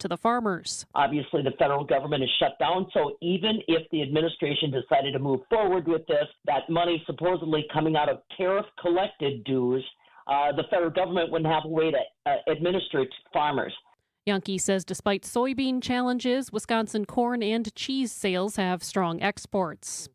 to the farmers. Obviously, the federal government is shut down, so even if the administration decided to move forward with this, that money supposedly coming out of tariff-collected dues, the federal government wouldn't have a way to administer it to farmers. Yonke says despite soybean challenges, Wisconsin corn and cheese sales have strong exports.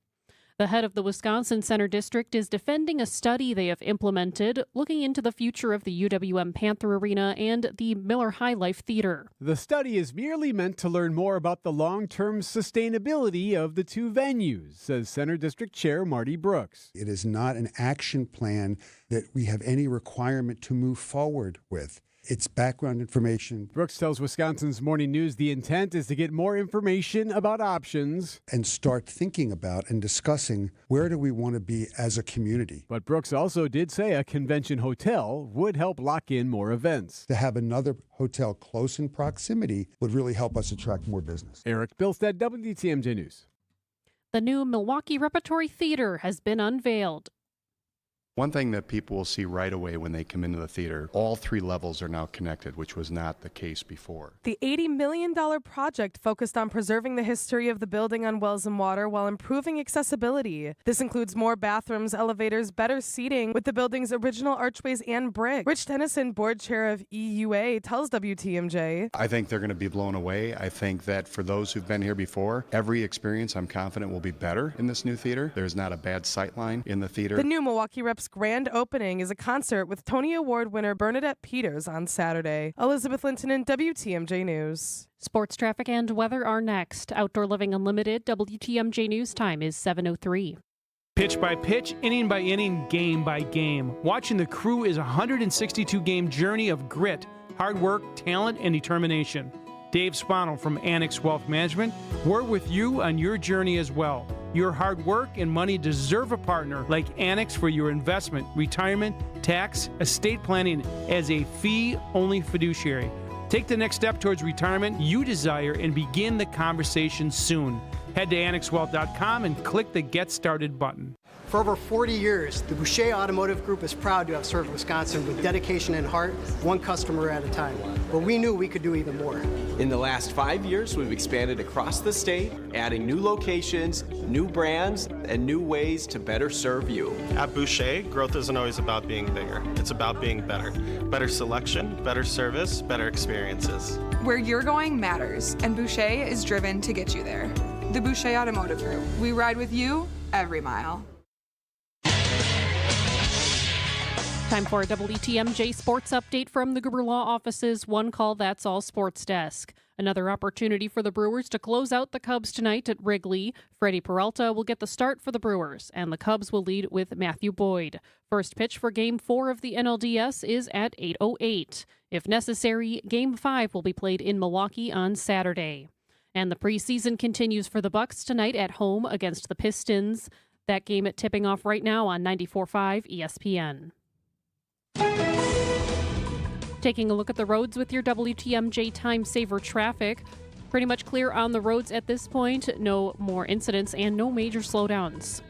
The head of the Wisconsin Center District is defending a study they have implemented looking into the future of the UWM Panther Arena and the Miller High Life Theater. The study is merely meant to learn more about the long-term sustainability of the two venues, says Center District Chair Marty Brooks. It is not an action plan that we have any requirement to move forward with. It's background information. Brooks tells Wisconsin's Morning News the intent is to get more information about options and start thinking about and discussing where do we want to be as a community. But Brooks also did say a convention hotel would help lock in more events. To have another hotel close in proximity would really help us attract more business. Eric Bilstead, WTMJ News. The new Milwaukee Repertory Theater has been unveiled. One thing that people will see right away when they come into the theater, all three levels are now connected, which was not the case before. The $80 million project focused on preserving the history of the building on Wells and Water while improving accessibility. This includes more bathrooms, elevators, better seating with the building's original archways and brick. Rich Dennison, board chair of EUA, tells WTMJ. I think they're going to be blown away. I think that for those who've been here before, every experience, I'm confident, will be better in this new theater. There's not a bad sightline in the theater. The new Milwaukee Rep's grand opening is a concert with Tony Award winner Bernadette Peters on Saturday. Elizabeth Linton, WTMJ News. Sports traffic and weather are next. Outdoor Living Unlimited, WTMJ News time is 7:03. Pitch by pitch, inning by inning, game by game. Watching the Crew is a 162-game journey of grit, hard work, talent, and determination. Dave Spanel from Annex Wealth Management, we're with you on your journey as well. Your hard work and money deserve a partner like Annex for your investment, retirement, tax, estate planning as a fee-only fiduciary. Take the next step towards retirement you desire and begin the conversation soon. Head to annexwealth.com and click the Get Started button. For over 40 years, the Boucher Automotive Group is proud to have served Wisconsin with dedication and heart, one customer at a time. But we knew we could do even more. In the last 5 years, we've expanded across the state, adding new locations, new brands, and new ways to better serve you. At Boucher, growth isn't always about being bigger. It's about being better. Better selection, better service, better experiences. Where you're going matters, and Boucher is driven to get you there. The Boucher Automotive Group. We ride with you every mile. Time for a WTMJ Sports Update from the Gruber Law Office's One Call That's All Sports Desk. Another opportunity for the Brewers to close out the Cubs tonight at Wrigley. Freddie Peralta will get the start for the Brewers, and the Cubs will lead with Matthew Boyd. First pitch for Game 4 of the NLDS is at 8:08. If necessary, Game 5 will be played in Milwaukee on Saturday. And the preseason continues for the Bucks tonight at home against the Pistons. That game at tipping off right now on 94.5 ESPN. Taking a look at the roads with your WTMJ Time Saver traffic. Pretty much clear on the roads at this point. No more incidents and no major slowdowns.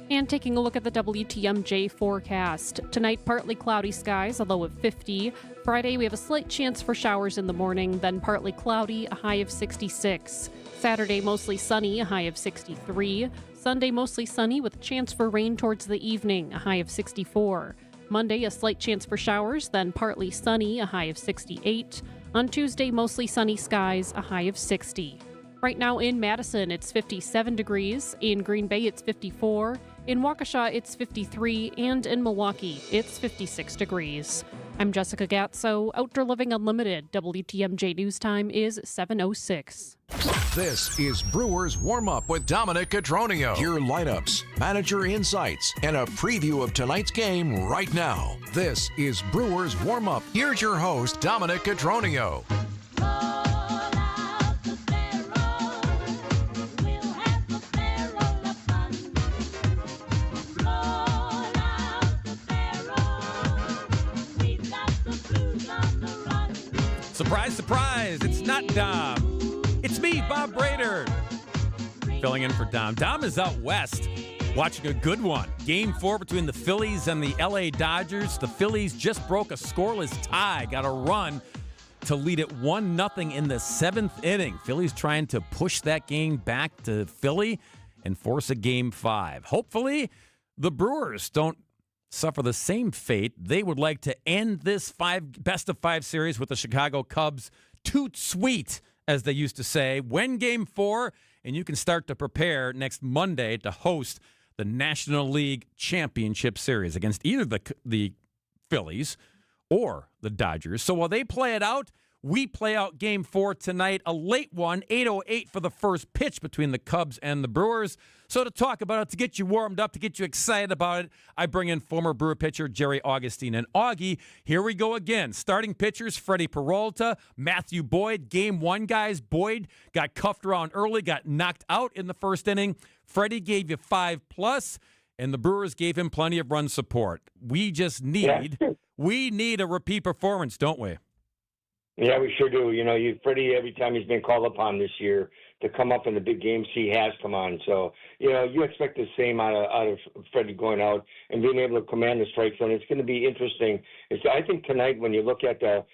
And taking a look at the WTMJ forecast. Tonight, partly cloudy skies, a low of 50. Friday, we have a slight chance for showers in the morning, then partly cloudy, a high of 66. Saturday, mostly sunny, a high of 63. Sunday, mostly sunny with a chance for rain towards the evening, a high of 64. Monday, a slight chance for showers, then partly sunny, a high of 68. On Tuesday, mostly sunny skies, a high of 60. Right now in Madison, it's 57 degrees. In Green Bay, it's 54. In Waukesha, it's 53. And in Milwaukee, it's 56 degrees. I'm Jessica Gatso, Outdoor Living Unlimited. WTMJ News Time is 7:06. This is Brewers Warmup with Dominic Cotroneo. Your lineups, manager insights, and a preview of tonight's game right now. This is Brewers Warmup. Here's your host, Dominic Cotroneo. Surprise, surprise, it's not Dom. It's me, Bob Brainerd, filling in for Dom. Dom is out west Watching a good one. Game 4 between the Phillies and the LA Dodgers. The Phillies just broke a scoreless tie. Got a run to lead it 1-0 in the 7th inning. Phillies trying to push that game back to Philly and force a Game 5. Hopefully, the Brewers don't suffer the same fate. They would like to end this best-of-5 series with the Chicago Cubs. Toot sweet, as they used to say. Win Game 4, and you can start to prepare next Monday to host the National League Championship Series against either the Phillies or the Dodgers. So while they play it out, we play out Game 4 tonight, a late one, 8:08 for the first pitch between the Cubs and the Brewers. So to talk about it, to get you warmed up, to get you excited about it, I bring in former Brewer pitcher Jerry Augustine. And Augie, here we go again. Starting pitchers, Freddie Peralta, Matthew Boyd. Game 1, guys. Boyd got cuffed around early, got knocked out in the first inning. Freddie gave you 5+, and the Brewers gave him plenty of run support. We just need a repeat performance, don't we? Yeah, we sure do. You know, Freddie, every time he's been called upon this year to come up in the big games, he has come on. So, you know, you expect the same out of Freddie going out and being able to command the strike zone. It's going to be interesting. I think tonight, when you look at the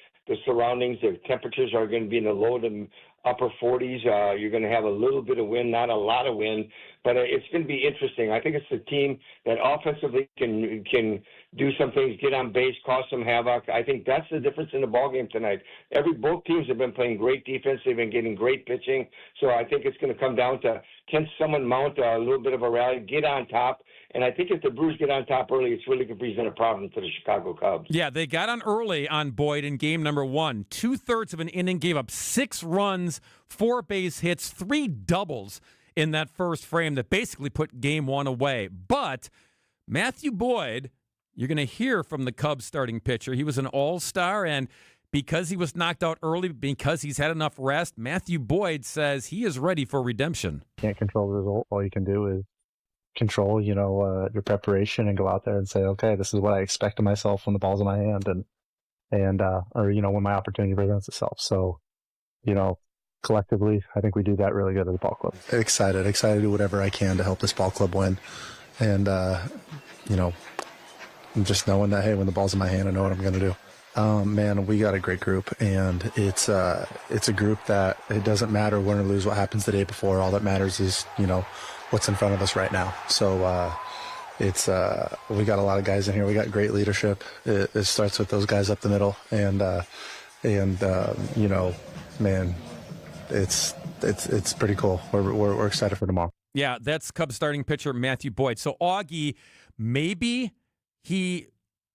surroundings, the temperatures are going to be in the low to upper 40s. You're going to have a little bit of wind, not a lot of wind, but it's going to be interesting. I think it's the team that offensively can do some things, get on base, cause some havoc. I think that's the difference in the ballgame tonight. Both teams have been playing great defense. They've been getting great pitching. So I think it's going to come down to, can someone mount a little bit of a rally, get on top? And I think if the Brewers get on top early, it's really going to present a problem to the Chicago Cubs. Yeah, they got on early on Boyd in game number 1. 2/3 of an inning, gave up 6 runs, 4 base hits, 3 doubles in that first frame that basically put game 1 away. But Matthew Boyd, you're going to hear from the Cubs starting pitcher. He was an all-star, and because he was knocked out early, because he's had enough rest, Matthew Boyd says he is ready for redemption. Can't control the result. All you can do is control, your preparation and go out there and say, okay, this is what I expect of myself when the ball's in my hand and when my opportunity presents itself. So, collectively, I think we do that really good at the ball club. Excited to do whatever I can to help this ball club win. And, just knowing that, hey, when the ball's in my hand, I know what I'm going to do. Man, we got a great group, and it's a group that it doesn't matter win or lose what happens the day before. All that matters is, what's in front of us right now. So we got a lot of guys in here. We got great leadership. It starts with those guys up the middle, and man, it's pretty cool. We're excited for tomorrow. Yeah, that's Cubs starting pitcher Matthew Boyd. So Augie, maybe he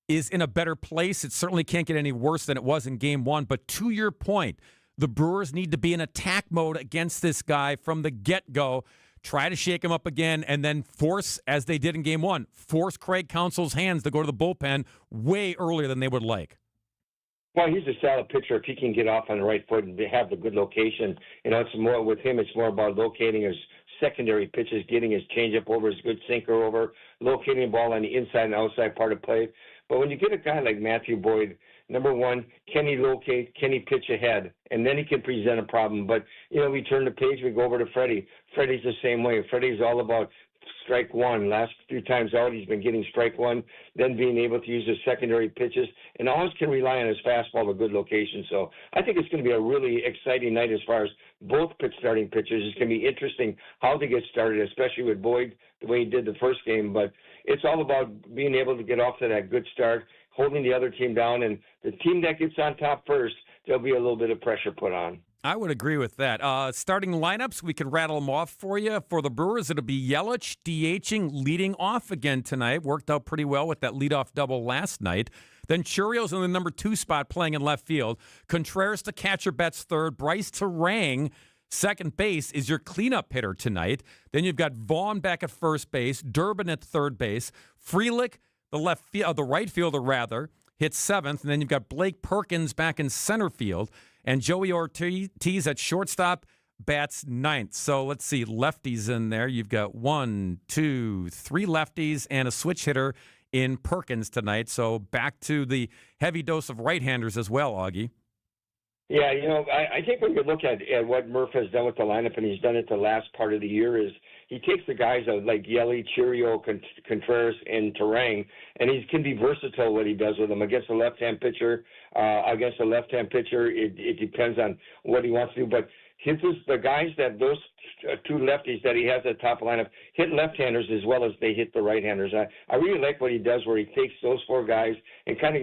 is in a better place. It certainly can't get any worse than it was in game 1. But to your point, the Brewers need to be in attack mode against this guy from the get-go. Try to shake him up again, and then force, as they did in game 1, force Craig Counsell's hands to go to the bullpen way earlier than they would like. Well, he's a solid pitcher if he can get off on the right foot and have the good location. It's more with him. It's more about locating his secondary pitches, getting his changeup over, his good sinker over, locating the ball on the inside and outside part of play. But when you get a guy like Matthew Boyd, number one, can he locate? Can he pitch ahead? And then he can present a problem. But, we turn the page, we go over to Freddie. Freddie's the same way. Freddie's all about strike one. Last few times out, he's been getting strike one, then being able to use his secondary pitches, and always can rely on his fastball to good location. So I think it's going to be a really exciting night as far as both starting pitchers. It's going to be interesting how they get started, especially with Boyd, the way he did the first game. But it's all about being able to get off to that good start, holding the other team down, and the team that gets on top first, there'll be a little bit of pressure put on. I would agree with that. Starting lineups, we could rattle them off for you. For the Brewers, it'll be Yelich DHing, leading off again tonight. Worked out pretty well with that leadoff double last night. Then Churio's in the number 2 spot playing in left field. Contreras to catcher bats third. Bryce Terang, second base, is your cleanup hitter tonight. Then you've got Vaughn back at first base. Durbin at third base. Frelick, the right fielder rather, hits 7th. And then you've got Blake Perkins back in center field. And Joey Ortiz at shortstop bats 9th. So let's see, lefties in there. You've got 1, 2, 3 lefties and a switch hitter in Perkins tonight. So back to the heavy dose of right-handers as well, Augie. Yeah, I think when you look at what Murph has done with the lineup, and he's done it the last part of the year, is he takes the guys like Yelly, Chirio, Contreras, and Terang, and he can be versatile what he does with them. Against a left-hand pitcher, it depends on what he wants to do. But the guys those two lefties that he has at the top of the lineup hit left-handers as well as they hit the right-handers. I really like what he does where he takes those four guys and kind of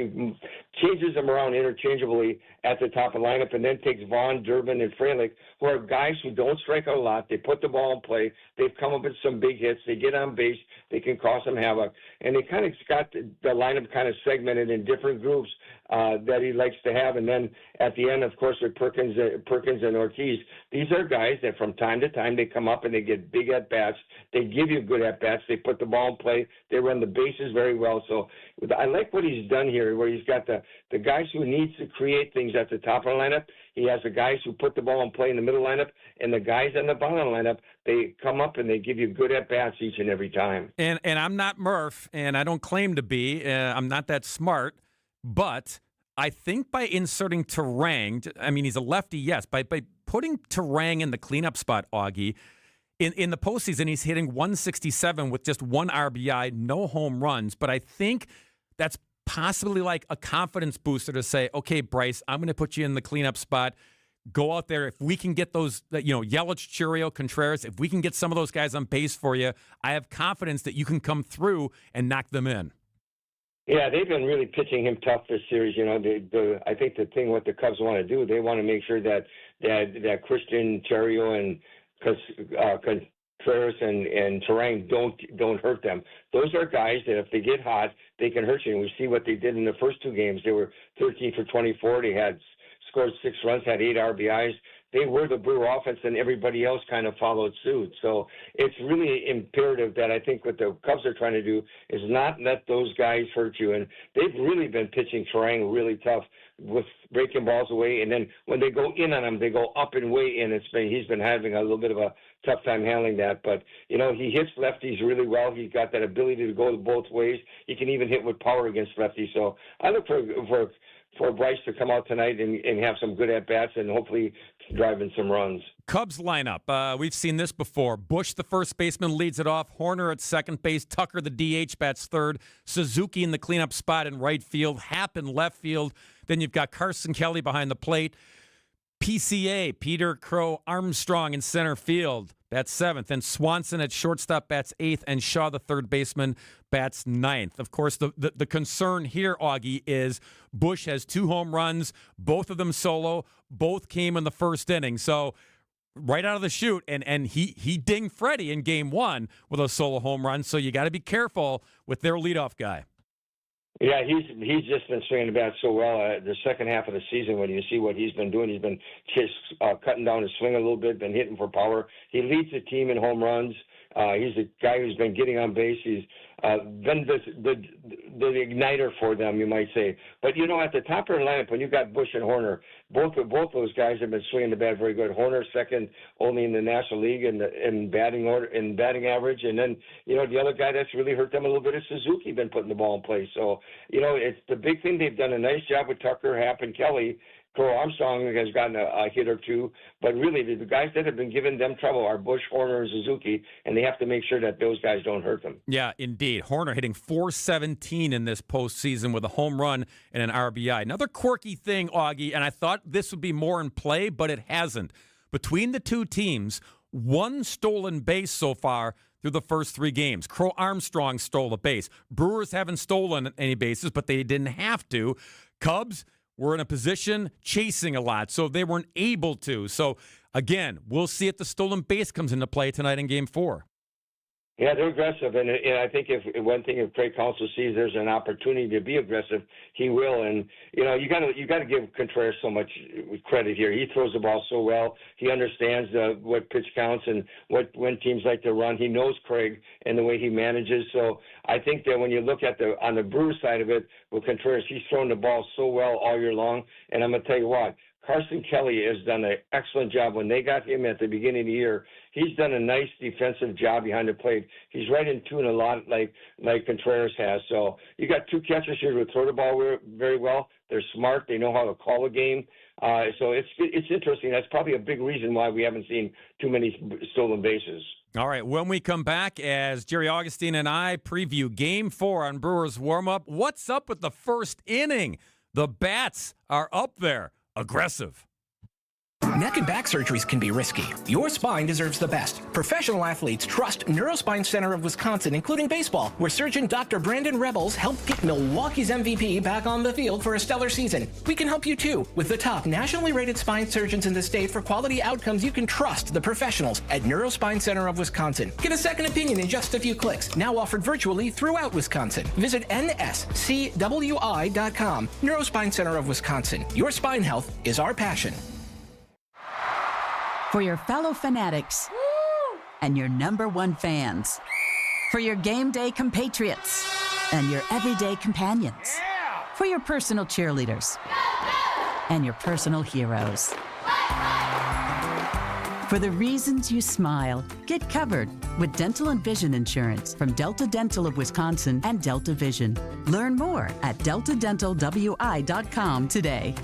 changes them around interchangeably at the top of the lineup, and then takes Vaughn, Durbin, and Freilich, who are guys who don't strike out a lot. They put the ball in play. They've come up with some big hits. They get on base. They can cause some havoc. And they kind of got the lineup kind of segmented in different groups that he likes to have. And then at the end, of course, with Perkins and Ortiz, these are guys that from time to time they come up and they get big at-bats. They give you good at-bats. They put the ball in play. They run the bases very well. So I like what he's done here, where he's got the guys who needs to create things at the top of the lineup. He has the guys who put the ball in play in the middle lineup, and the guys in the bottom lineup, they come up and they give you good at-bats each and every time. And I'm not Murph, and I don't claim to be. I'm not that smart, but I think by inserting Terang, I mean, he's a lefty, yes, by putting Terang in the cleanup spot, Augie, in the postseason, he's hitting 167 with just one RBI, no home runs, but I think that's possibly like a confidence booster to say, okay, Bryce, I'm going to put you in the cleanup spot. Go out there. If we can get those, Yelich, Chirio, Contreras, if we can get some of those guys on base for you, I have confidence that you can come through and knock them in. Yeah, they've been really pitching him tough this series. I think the thing what the Cubs want to do, they want to make sure that Christian, Chirio, and Contreras and Terang don't hurt them. Those are guys that if they get hot, they can hurt you. And we see what they did in the first two games. They were 13 for 24. They had scored 6 runs, had 8 RBIs. They were the Brewer offense, and everybody else kind of followed suit. So it's really imperative that I think what the Cubs are trying to do is not let those guys hurt you. And they've really been pitching Terang really tough with breaking balls away. And then when they go in on him, they go up and way in. He's been having a little bit of a tough time handling that. But, he hits lefties really well. He's got that ability to go both ways. He can even hit with power against lefties. So I look for Bryce to come out tonight and have some good at-bats and hopefully drive in some runs. Cubs lineup. We've seen this before. Bush, the first baseman, leads it off. Horner at second base. Tucker, the DH, bats third. Suzuki in the cleanup spot in right field. Happ in left field. Then you've got Carson Kelly behind the plate. PCA, Peter Crow Armstrong in center field, bats seventh. And Swanson at shortstop bats eighth. And Shaw, the third baseman, bats ninth. Of course, the concern here, Augie, is Bush has 2 home runs, both of them solo. Both came in the first inning. So right out of the chute, and he dinged Freddie in game 1 with a solo home run. So you got to be careful with their leadoff guy. Yeah, he's just been swinging the bat so well. The second half of the season, when you see what he's been doing, he's been just cutting down his swing a little bit, been hitting for power. He leads the team in home runs. He's a guy who's been getting on base. He's been the igniter for them, you might say. But at the top of the lineup, when you got Bush and Horner, both those guys have been swinging the bat very good. Horner second only in the National League in batting order, in batting average, and then the other guy that's really hurt them a little bit is Suzuki. Been putting the ball in play. So it's the big thing. They've done a nice job with Tucker, Happ, and Kelly. Crow Armstrong has gotten a hit or two, but really the guys that have been giving them trouble are Bush, Horner, and Suzuki, and they have to make sure that those guys don't hurt them. Yeah, indeed. Horner hitting .417 in this postseason with a home run and an RBI. Another quirky thing, Augie, and I thought this would be more in play, but it hasn't. Between the two teams, 1 stolen base so far through the first 3 games. Crow Armstrong stole a base. Brewers haven't stolen any bases, but they didn't have to. Cubs were in a position chasing a lot, so they weren't able to. So, again, we'll see if the stolen base comes into play tonight in Game 4. Yeah, they're aggressive, and I think if Craig Counsell sees there's an opportunity to be aggressive, he will. And you got to give Contreras so much credit here. He throws the ball so well. He understands what pitch counts and when teams like to run. He knows Craig and the way he manages. So I think that when you look at on the Brewers side of it with Contreras, he's thrown the ball so well all year long. And I'm gonna tell you what. Carson Kelly has done an excellent job. When they got him at the beginning of the year, he's done a nice defensive job behind the plate. He's right in tune a lot like Contreras has. So you got 2 catchers here who throw the ball very well. They're smart. They know how to call a game. So it's interesting. That's probably a big reason why we haven't seen too many stolen bases. All right, when we come back, as Jerry Augustine and I preview Game 4 on Brewers Warmup, what's up with the first inning? The bats are up there, aggressive. Neck and back surgeries can be risky. Your spine deserves the best. Professional athletes trust Neurospine Center of Wisconsin, including baseball, where surgeon Dr. Brandon Rebels helped get Milwaukee's MVP back on the field for a stellar season. We can help you too, with the top nationally rated spine surgeons in the state for quality outcomes. You can trust the professionals at Neurospine Center of Wisconsin. Get a second opinion in just a few clicks, now offered virtually throughout Wisconsin. Visit nscwi.com. Neurospine Center of Wisconsin. Your spine health is our passion. For your fellow fanatics and your number one fans. For your game day compatriots and your everyday companions. For your personal cheerleaders and your personal heroes. For the reasons you smile, get covered with dental and vision insurance from Delta Dental of Wisconsin and Delta Vision. Learn more at deltadentalwi.com today.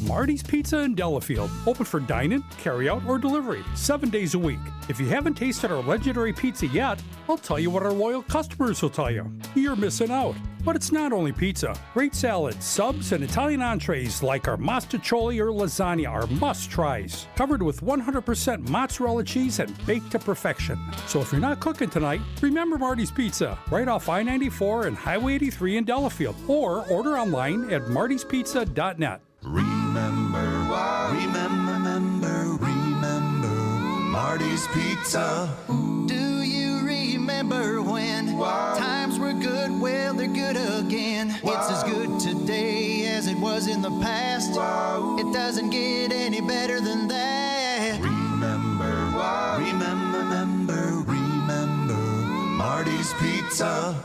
Marty's Pizza in Delafield, open for dine-in, carry-out, or delivery, 7 days a week. If you haven't tasted our legendary pizza yet, I'll tell you what our loyal customers will tell you. You're missing out. But it's not only pizza. Great salads, subs, and Italian entrees like our mostaccioli or lasagna are must-tries. Covered with 100% mozzarella cheese and baked to perfection. So if you're not cooking tonight, remember Marty's Pizza, right off I-94 and Highway 83 in Delafield. Or order online at martyspizza.net. Remember, Marty's Pizza. Do you remember when times were good? Well, they're good again. It's as good today as it was in the past. It doesn't get any better than that. Remember, Marty's Pizza.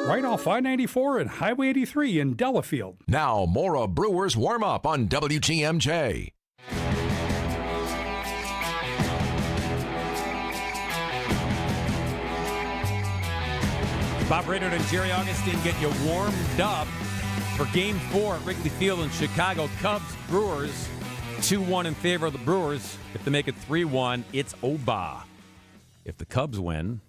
Right off I-94 and Highway 83 in Delafield. Now, more of Brewers Warm-Up on WTMJ. Bob Brainerd and Jerry Augustine get you warmed up for Game 4 at Wrigley Field in Chicago. Cubs, Brewers, 2-1 in favor of the Brewers. If they make it 3-1, it's Oba. If the Cubs win,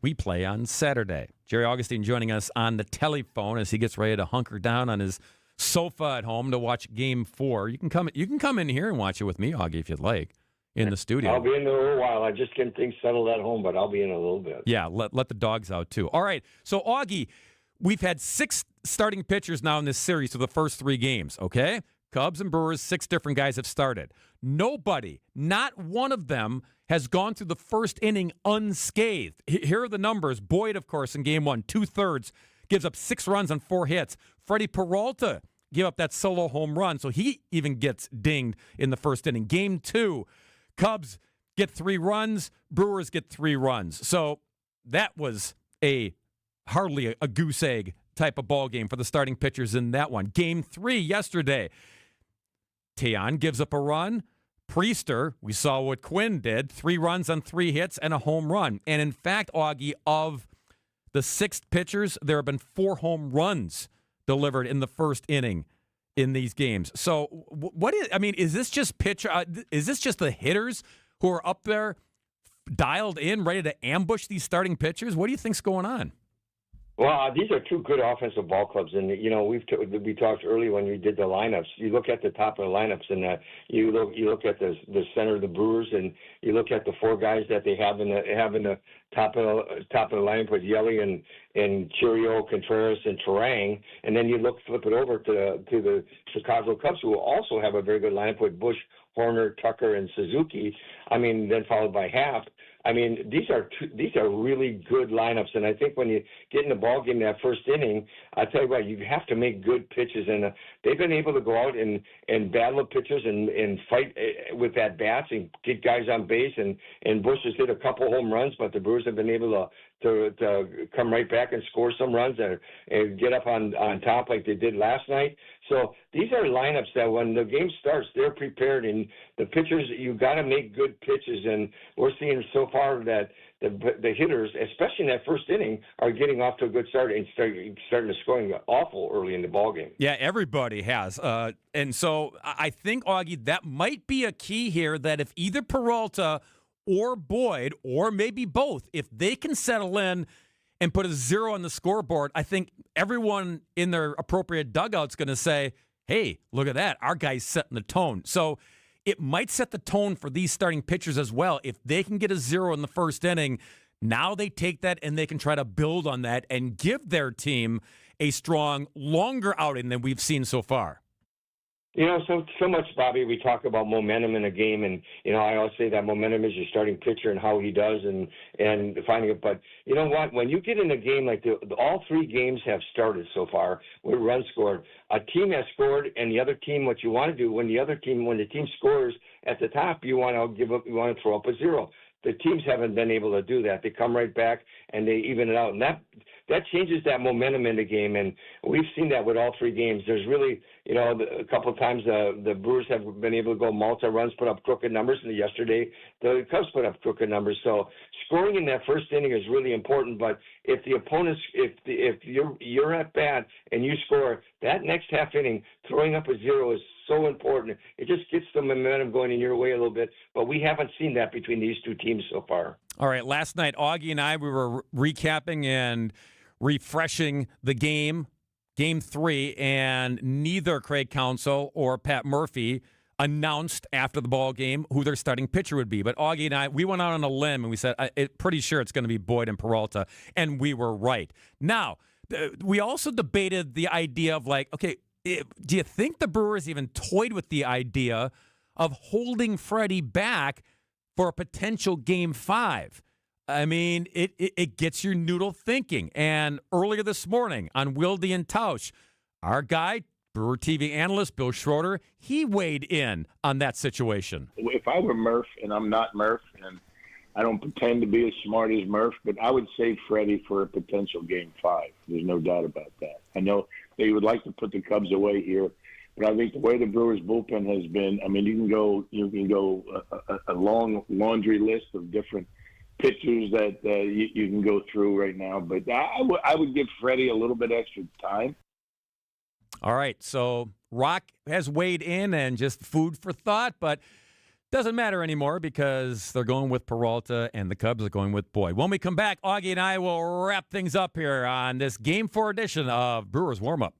we play on Saturday. Jerry Augustine joining us on the telephone as he gets ready to hunker down on his sofa at home to watch Game 4. You can come in here and watch it with me, Augie, if you'd like, in the studio. I'll be in there a little while. I just getting things settled at home, but I'll be in a little bit. Yeah, let the dogs out too. All right, so Augie, we've had 6 starting pitchers now in this series for the first 3 games, okay? Cubs and Brewers, 6 different guys have started. Nobody, not one of them, has gone through the first inning unscathed. Here are the numbers. Boyd, of course, in Game 1, 2/3, gives up 6 runs on 4 hits. Freddie Peralta gave up that solo home run, so he even gets dinged in the first inning. Game 2, Cubs get 3 runs, Brewers get 3 runs. So that was hardly a goose egg type of ball game for the starting pitchers in that one. Game 3 yesterday, Teon gives up a run. Priester, we saw what Quinn did, 3 runs on 3 hits and a home run. And in fact, Augie, of the 6 pitchers, there have been 4 home runs delivered in the first inning in these games. So is this just is this just the hitters who are up there dialed in, ready to ambush these starting pitchers? What do you think's going on? Well, these are 2 good offensive ball clubs, and we talked earlier when we did the lineups. You look at the top of the lineups, and you look at the center of the Brewers, and you look at the 4 guys that they have in the top of the lineup with Yelly and Chiriot, Contreras, and Terang, and then you flip it over to the Chicago Cubs, who also have a very good lineup with Bush, Horner, Tucker, and Suzuki. Then followed by Happ. These are really good lineups, and I think when you get in the ball game that first inning, I tell you what, you have to make good pitches, and they've been able to go out and battle pitchers and fight with at bats and get guys on base. And Bush has hit a couple home runs, but the Brewers have been able to come right back and score some runs and get up on top like they did last night. So these are lineups that when the game starts, they're prepared, and the pitchers, you got to make good pitches, and we're seeing so far that the hitters, especially in that first inning, are getting off to a good start and starting to scoring awful early in the ballgame. Yeah, everybody has. And so I think, Augie, that might be a key here, that if either Peralta or Boyd, or maybe both, if they can settle in and put a 0 on the scoreboard, I think everyone in their appropriate dugout's going to say, hey, look at that. Our guy's setting the tone. So it might set the tone for these starting pitchers as well. If they can get a 0 in the first inning, now they take that and they can try to build on that and give their team a strong, longer outing than we've seen so far. So much, Bobby, we talk about momentum in a game, and, I always say that momentum is your starting pitcher and how he does and finding it. But you know what? When you get in a game like all 3 games have started so far with runs scored, a team has scored, and the other team, what you want to do when the team scores at the top, you want to throw up a 0. The teams haven't been able to do that. They come right back and they even it out, and that changes that momentum in the game. And we've seen that with all 3 games. There's really, a couple of times the Brewers have been able to go multi-runs, put up crooked numbers, and yesterday the Cubs put up crooked numbers. So scoring in that first inning is really important. But if the opponents, if you're at bat and you score, that next half inning, throwing up a 0 is so important. It just gets the momentum going in your way a little bit. But we haven't seen that between these 2 teams so far. All right, last night, Augie and I, we were recapping and refreshing the game 3, and neither Craig Counsell or Pat Murphy announced after the ball game who their starting pitcher would be. But Augie and I, we went out on a limb and we said, pretty sure it's going to be Boyd and Peralta, and we were right. Now, we also debated the idea of okay, do you think the Brewers even toyed with the idea of holding Freddie back for a potential Game 5? I mean, it gets your noodle thinking. And earlier this morning on Wilde and Tausch, our guy, Brewer TV analyst Bill Schroeder, he weighed in on that situation. If I were Murph, and I'm not Murph, and I don't pretend to be as smart as Murph, but I would save Freddie for a potential Game 5. There's no doubt about that. I know they would like to put the Cubs away here, but I think the way the Brewers bullpen has been, I mean, you can go a long laundry list of different pitchers that you can go through right now. But I would give Freddie a little bit extra time. All right, so Rock has weighed in and just food for thought, but doesn't matter anymore because they're going with Peralta and the Cubs are going with Boyd. When we come back, Augie and I will wrap things up here on this Game 4 edition of Brewers Warmup.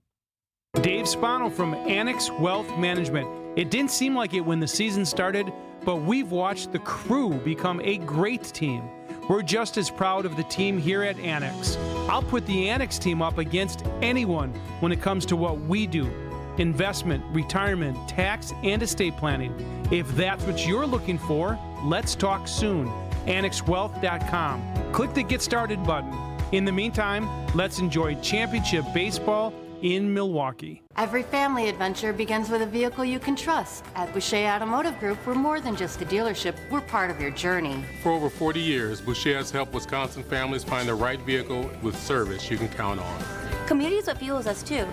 Dave Spano from Annex Wealth Management. It didn't seem like it when the season started, but we've watched the crew become a great team. We're just as proud of the team here at Annex. I'll put the Annex team up against anyone when it comes to what we do. Investment, retirement, tax, and estate planning. If that's what you're looking for, let's talk soon. AnnexWealth.com. Click the Get Started button. In the meantime, let's enjoy championship baseball in Milwaukee. Every family adventure begins with a vehicle you can trust. At Boucher Automotive Group, we're more than just a dealership, we're part of your journey. For over 40 years, Boucher has helped Wisconsin families find the right vehicle with service you can count on. Community is what fuels us too.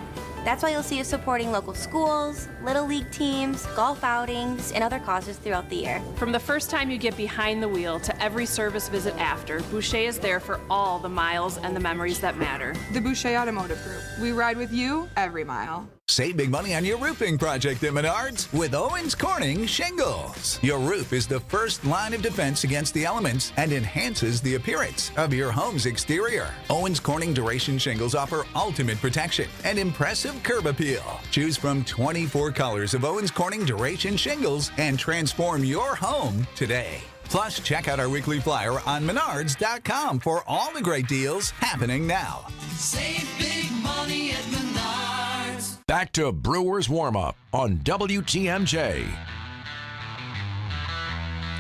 That's why you'll see us supporting local schools, Little League teams, golf outings, and other causes throughout the year. From the first time you get behind the wheel to every service visit after, Boucher is there for all the miles and the memories that matter. The Boucher Automotive Group. We ride with you every mile. Save big money on your roofing project at Menards with Owens Corning Shingles. Your roof is the first line of defense against the elements and enhances the appearance of your home's exterior. Owens Corning Duration Shingles offer ultimate protection and impressive curb appeal. Choose from 24 colors of Owens Corning Duration Shingles and transform your home today. Plus, check out our weekly flyer on Menards.com for all the great deals happening now. Save big money at Menards. Back to Brewers Warmup on WTMJ.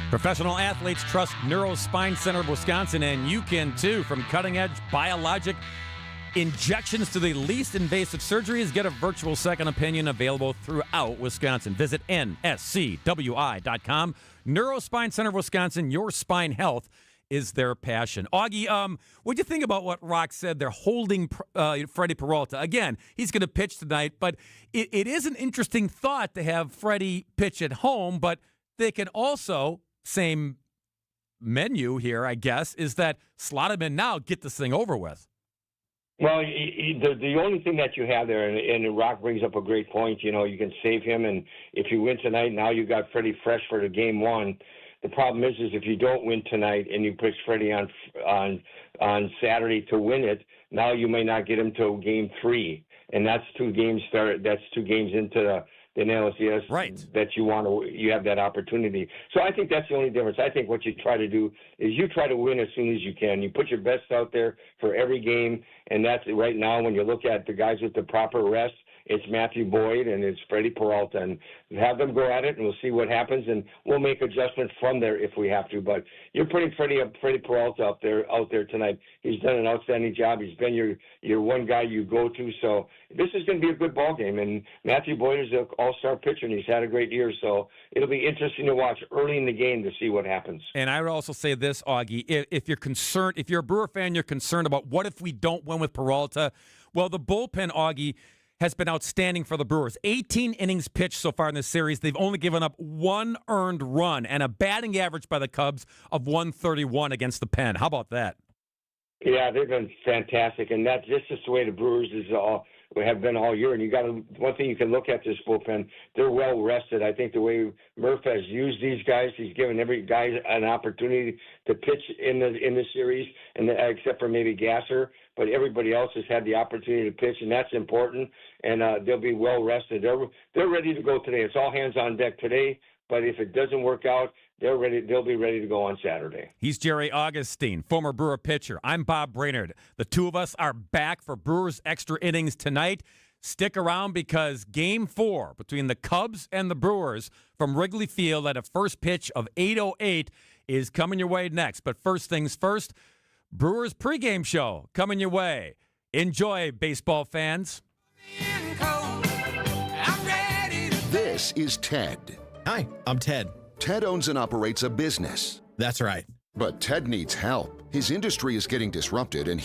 Professional athletes trust Neurospine Center of Wisconsin, and you can too. From cutting-edge biologic injections to the least invasive surgeries, get a virtual second opinion available throughout Wisconsin. Visit nscwi.com. Neurospine Center of Wisconsin, your spine health is their passion. Augie, what do you think about what Rock said? They're holding Freddie Peralta. Again, he's going to pitch tonight, but it is an interesting thought to have Freddie pitch at home, but they can also, same menu here, I guess, is that slot him in now, get this thing over with. Well, the only thing that you have there, and Rock brings up a great point, you can save him, and if you win tonight, now you got Freddie fresh for the game one. The problem is if you don't win tonight and you push Freddie on Saturday to win it, now you may not get him to game 3, and that's 2 games into the NLCS that you have that opportunity. So I think that's the only difference. I think what you try to do is you try to win as soon as you can. You put your best out there for every game, and that's right now when you look at the guys with the proper rest, it's Matthew Boyd and it's Freddie Peralta, and have them go at it, and we'll see what happens, and we'll make adjustments from there if we have to. But you're putting Freddie Peralta out there tonight. He's done an outstanding job. He's been your one guy you go to. So this is going to be a good ball game. And Matthew Boyd is an all-star pitcher, and he's had a great year. So it'll be interesting to watch early in the game to see what happens. And I would also say this, Augie, if you're concerned, if you're a Brewer fan, you're concerned about what if we don't win with Peralta. Well, the bullpen, Augie, has been outstanding for the Brewers. 18 innings pitched so far in this series. They've only given up 1 earned run and a batting average by the Cubs of 131 against the pen. How about that? Yeah, they've been fantastic, and that's just the way the Brewers have been all year. And one thing you can look at this bullpen, they're well rested. I think the way Murph has used these guys, he's given every guy an opportunity to pitch in the series, and except for maybe Gasser, but everybody else has had the opportunity to pitch, and that's important. And they'll be well rested. They're ready to go today. It's all hands on deck today. But if it doesn't work out, they'll be ready to go on Saturday. He's Jerry Augustine, former Brewer pitcher. I'm Bob Brainerd. The two of us are back for Brewers Extra Innings tonight. Stick around because Game 4 between the Cubs and the Brewers from Wrigley Field at a first pitch of 8:08 is coming your way next. But first things first, Brewers pregame show coming your way. Enjoy, baseball fans. This is Ted. Hi, I'm Ted. Ted owns and operates a business. That's right. But Ted needs help. His industry is getting disrupted, and